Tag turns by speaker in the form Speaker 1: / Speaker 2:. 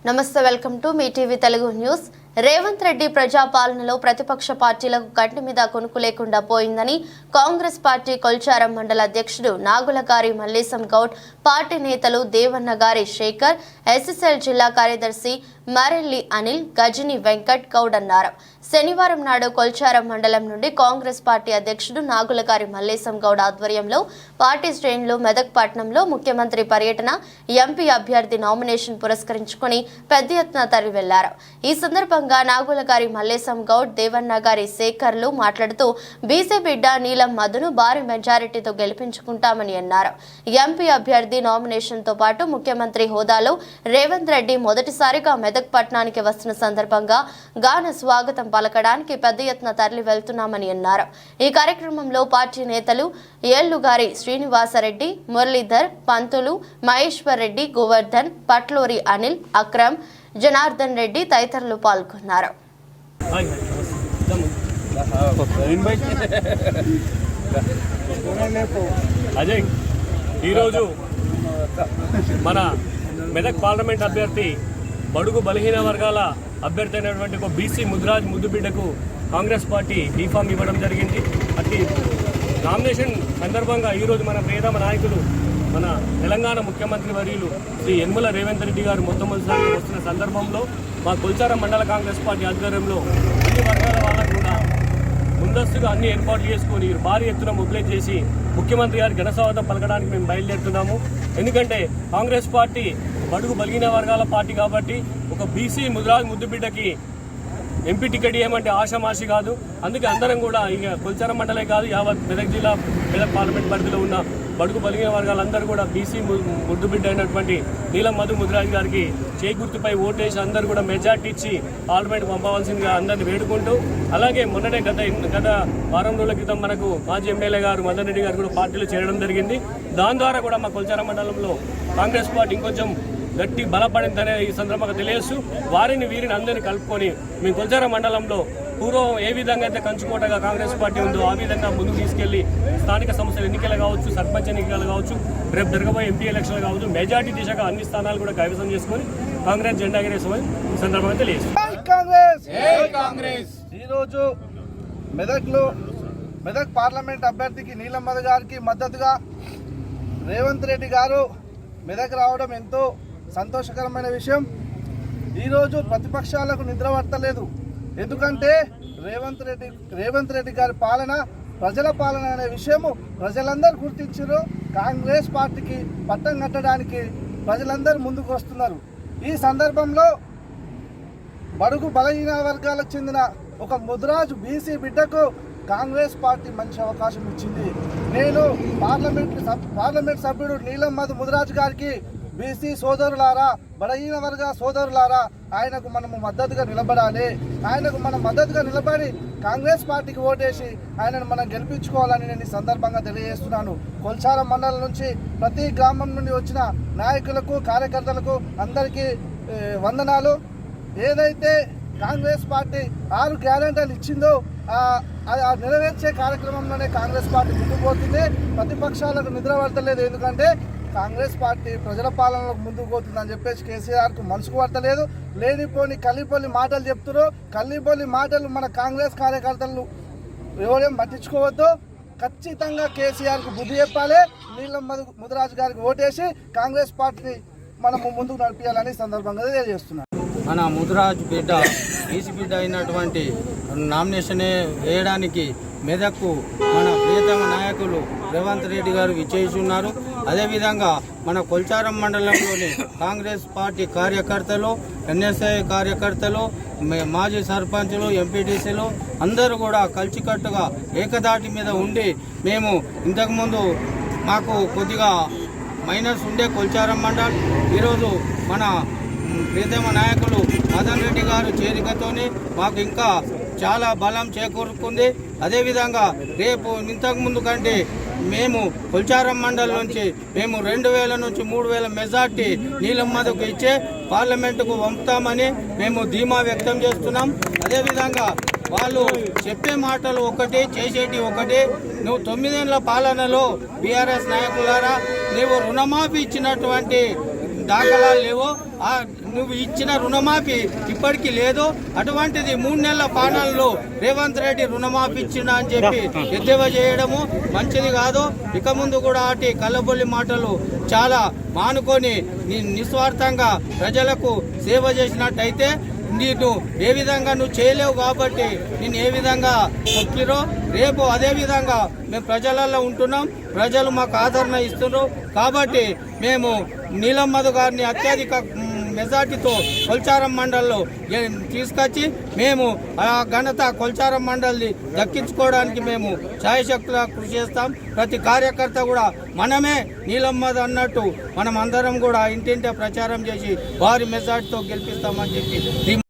Speaker 1: నమస్తే, welcome to మీ TV Telugu news. Revanth Reddy ప్రజాపాలనలో ప్రతిపక్ష పార్టీలకు కంటి మీద కొనుక్కు లేకుండా పోయిందని కాంగ్రెస్ పార్టీ కొల్చారం మండల అధ్యక్షుడు నాగులగారి మల్లేశం గౌడ్, పార్టీ నేతలు దేవన్నగారి శేఖర్, ఎస్ఎస్ఎల్ జిల్లా కార్యదర్శి మరెల్లి అనిల్, గజని వెంకట్ గౌడ్ అన్నారు. శనివారం నాడు కొల్చారం మండలం నుండి కాంగ్రెస్ పార్టీ అధ్యక్షుడు నాగులగారి మల్లేశం గౌడ్ ఆధ్వర్యంలో పార్టీ శ్రేణులు మెదక్ పట్టణంలో ముఖ్యమంత్రి పర్యటన, ఎంపీ అభ్యర్థి నామినేషన్ పురస్కరించుకుని పెద్ద ఎత్తున తరలి వెళ్లారు. ఈ సందర్భంగా నాగులగారి మల్లేశం గౌడ్, దేవన్నగారి శేఖర్లు మాట్లాడుతూ బీసీ బిడ్డ నీలం మధును భారీ మెజారిటీతో గెలిపించుకుంటామని అన్నారు. ఎంపీ అభ్యర్థి నామినేషన్ తో పాటు ముఖ్యమంత్రి హోదాలో రేవంత్ రెడ్డి మొదటిసారిగా మెదక్ పట్టణానికి వస్తున్న సందర్భంగా గాన స్వాగతం పలకడానికి పెద్ద ఎత్తున తరలి వెళ్తున్నామని అన్నారు. ఈ కార్యక్రమంలో పార్టీ నేతలు ఏళ్లుగారి శ్రీనివాసరెడ్డి, మురళీధర్, పంతులు, మహేశ్వర్ రెడ్డి, గోవర్ధన్, పట్లూరి అనిల్, అక్రమ్, జనార్దన్ రెడ్డి తదితరులు పాల్గొన్నారు.
Speaker 2: ఈరోజు మన మెదక్ పార్లమెంట్ అభ్యర్థి, బడుగు బలహీన వర్గాల అభ్యర్థి అయినటువంటి ఒక బీసీ ముద్రాజ్ ముద్దుబిడ్డకు కాంగ్రెస్ పార్టీ బీఫామ్ ఇవ్వడం జరిగింది. అట్టి నామినేషన్ సందర్భంగా ఈరోజు మన ప్రియతమ నాయకులు, మన తెలంగాణ ముఖ్యమంత్రి వర్యులు శ్రీ యనమల రేవంత్ రెడ్డి గారు మొట్టమొదటిసారిగా వస్తున్న సందర్భంలో మా కొల్చారం మండల కాంగ్రెస్ పార్టీ ఆధ్వర్యంలో అన్ని వర్గాల వాళ్ళకు కూడా ముందస్తుగా అన్ని ఏర్పాట్లు చేసుకొని భారీ ఎత్తున మొబిలైజ్ చేసి ముఖ్యమంత్రి గారి ఘనస్వాగతం పలకడానికి మేము బయలుదేరుతున్నాము. ఎందుకంటే కాంగ్రెస్ పార్టీ బడుగు బలిగిన వర్గాల పార్టీ కాబట్టి ఒక బీసీ ముద్రాజ్ ముద్దుబిడ్డకి ఎంపీ టికెట్ ఏమంటే ఆషామాషి కాదు. అందుకే అందరం కూడా ఇక కొల్చారం మండలే కాదు, యావత్ మెదక్ జిల్లా మెదక్ పార్లమెంట్ పరిధిలో ఉన్న బడుగు బలిగిన వర్గాలందరూ కూడా బీసీ ముద్దుబిడ్డ అయినటువంటి నీలం మధు ముద్రాజ్ గారికి చేయి గుర్తుపై ఓటేసి అందరూ కూడా మెజార్టీ ఇచ్చి పార్లమెంట్ పంపవలసిందిగా అందరిని వేడుకుంటూ, అలాగే మొన్ననే గత వారం రోజుల క్రితం మనకు మాజీ ఎమ్మెల్యే గారు మదన్ రెడ్డి గారు కూడా పార్టీలో చేరడం జరిగింది. దాని ద్వారా కూడా మా కొల్చారం మండలంలో కాంగ్రెస్ పార్టీ ఇంకొంచెం గట్టి బలపడిందనే ఈ సందర్భంగా తెలియజేస్తూ వీరిని అందరినీ కలుపుకొని మేము కొల్చారం మండలంలో పూర్వం ఏ విధంగా అయితే కంచుకోటగా కాంగ్రెస్ పార్టీ ఉందో ఆ విధంగా ముందుకు తీసుకెళ్లి స్థానిక సంస్థల ఎన్నికలు కావచ్చు, సర్పంచ్ ఎన్నికలు కావచ్చు, రేపు జరగబోయే ఎంపీ ఎలక్షన్లు కావచ్చు, మెజార్టీ దిశగా అన్ని స్థానాలు కూడా కైవసం చేసుకొని కాంగ్రెస్ జెండా ఎగరేసామని ఈ సందర్భంగా తెలియజేస్తాం.
Speaker 3: ఈరోజు మెదక్ పార్లమెంట్ అభ్యర్థికి నీలం మధు గారికి మద్దతుగా రేవంత్ రెడ్డి గారు మెదక్ రావడం ఎంతో సంతోషకరమైన విషయం. ఈరోజు ప్రతిపక్షాలకు నిద్ర పట్టలేదు. ఎందుకంటే రేవంత్ రెడ్డి గారి పాలన ప్రజల పాలన అనే విషయము ప్రజలందరూ గుర్తించారు. కాంగ్రెస్ పార్టీకి పట్టం కట్టడానికి ప్రజలందరూ ముందుకు వస్తున్నారు. ఈ సందర్భంలో బడుగు బలహీన వర్గాలకు చెందిన ఒక ముద్రాజు బీసీ బిడ్డకు కాంగ్రెస్ పార్టీ మంచి అవకాశం ఇచ్చింది. నేను పార్లమెంట్ సభ్యుడు నీలం మధు ముద్రాజు గారికి, బీసీ సోదరులారా, బలహీన వర్గ సోదరులారా, ఆయనకు మనము మద్దతుగా నిలబడాలి. ఆయనకు మనం మద్దతుగా నిలబడి కాంగ్రెస్ పార్టీకి ఓటేసి ఆయనను మనం గెలిపించుకోవాలని నేను ఈ సందర్భంగా తెలియజేస్తున్నాను. కొల్చారం మండలం నుంచి ప్రతి గ్రామం నుండి వచ్చిన నాయకులకు, కార్యకర్తలకు అందరికీ వందనాలు. ఏదైతే కాంగ్రెస్ పార్టీ 6 గ్యారెంటీలు ఇచ్చిందో నెరవేర్చే కార్యక్రమంలోనే కాంగ్రెస్ పార్టీ ముందుకు పోతుంది. ప్రతిపక్షాలకు నిద్ర పడతలేదు. ఎందుకంటే కాంగ్రెస్ పార్టీ ప్రజల పాలనలో ముందుకు పోతుందని చెప్పేసి కేసీఆర్కు మనసుకు పడతలేదు. లేనిపోని కల్లిపల్లి మాటలు చెప్తున్నారు. కల్లిపల్లి మాటలు మన కాంగ్రెస్ కార్యకర్తలు ఎవరేం పట్టించుకోవద్దు. ఖచ్చితంగా కేసీఆర్కు బుద్ధి చెప్పాలి. నీలం ముదిరాజు గారికి ఓటేసి కాంగ్రెస్ పార్టీని మనము ముందుకు నడిపించాలని సందర్భంగా తెలియజేస్తున్నాను.
Speaker 4: మన ముదిరాజ్ బిడ్డ, బీసీ బిడ్డ అయినటువంటి నామినేషన్ వేయడానికి మెదక్కు మన ప్రియతమ నాయకులు రేవంత్ రెడ్డి గారు విచ్చేస్తున్నారు. అదేవిధంగా మన కొల్చారం మండలంలోని కాంగ్రెస్ పార్టీ కార్యకర్తలు, ఎన్ఎస్ఐ కార్యకర్తలు, మాజీ సర్పంచులు, ఎంపీటీసీలు అందరూ కూడా కలిసికట్టుగా ఏకదాటి మీద ఉండి, మేము ఇంతకుముందు మాకు కొద్దిగా మైనస్ ఉండే కొల్చారం మండలం ఈరోజు మన ప్రియతమ నాయకులు మదన్ రెడ్డి గారు చేరికతోనే మాకు ఇంకా చాలా బలం చేకూరుకుంది. అదేవిధంగా రేపు ఇంతకుముందు కంటే మేము కొల్చారం మండలం నుంచి మేము 2000 నుంచి 3000 మెజార్టీ నీలం మధుకు ఇచ్చే పార్లమెంటుకు పంపుతామని మేము ధీమా వ్యక్తం చేస్తున్నాం. అదేవిధంగా వాళ్ళు చెప్పే మాటలు ఒకటి, చేసేటి ఒకటి. నువ్వు 9 ఏళ్ల పాలనలో బీఆర్ఎస్ నాయకులారా, నువ్వు రుణమాఫీ ఇచ్చినటువంటి దాఖలాలు లేవు. నువ్వు ఇచ్చిన రుణమాఫీ ఇప్పటికీ లేదు. అటువంటిది 3 నెలల పాలనలో రేవంత్ రెడ్డి రుణమాఫీ ఇచ్చిండా అని చెప్పి ఎద్దేవా చేయడము మంచిది కాదు. ఇక ముందు కూడా అటు కళ్ళబొల్లి మాటలు చాలా మానుకొని నిస్వార్థంగా ప్రజలకు సేవ చేసినట్టయితే నీకు ఏ విధంగా నువ్వు చేయలేవు కాబట్టి నేను ఏ విధంగా తొక్కిరో రేపు అదే విధంగా మేము ప్రజలలో ఉంటున్నాం. ప్రజలు మాకు ఆదరణ ఇస్తున్నారు కాబట్టి మేము నీలం మధు గారిని అత్యధిక మెజార్టీతో కొల్చారం మండలిలో తీసుకొచ్చి మేము ఆ ఘనత కొల్చారం మండలిని దక్కించుకోవడానికి మేము ఛాయశక్తులా కృషి చేస్తాం. ప్రతి కార్యకర్త కూడా మనమే నీలం మధు అన్నట్టు మనం అందరం కూడా ఇంటింటే ప్రచారం చేసి వారి మెజార్టీతో గెలిపిస్తామని చెప్పి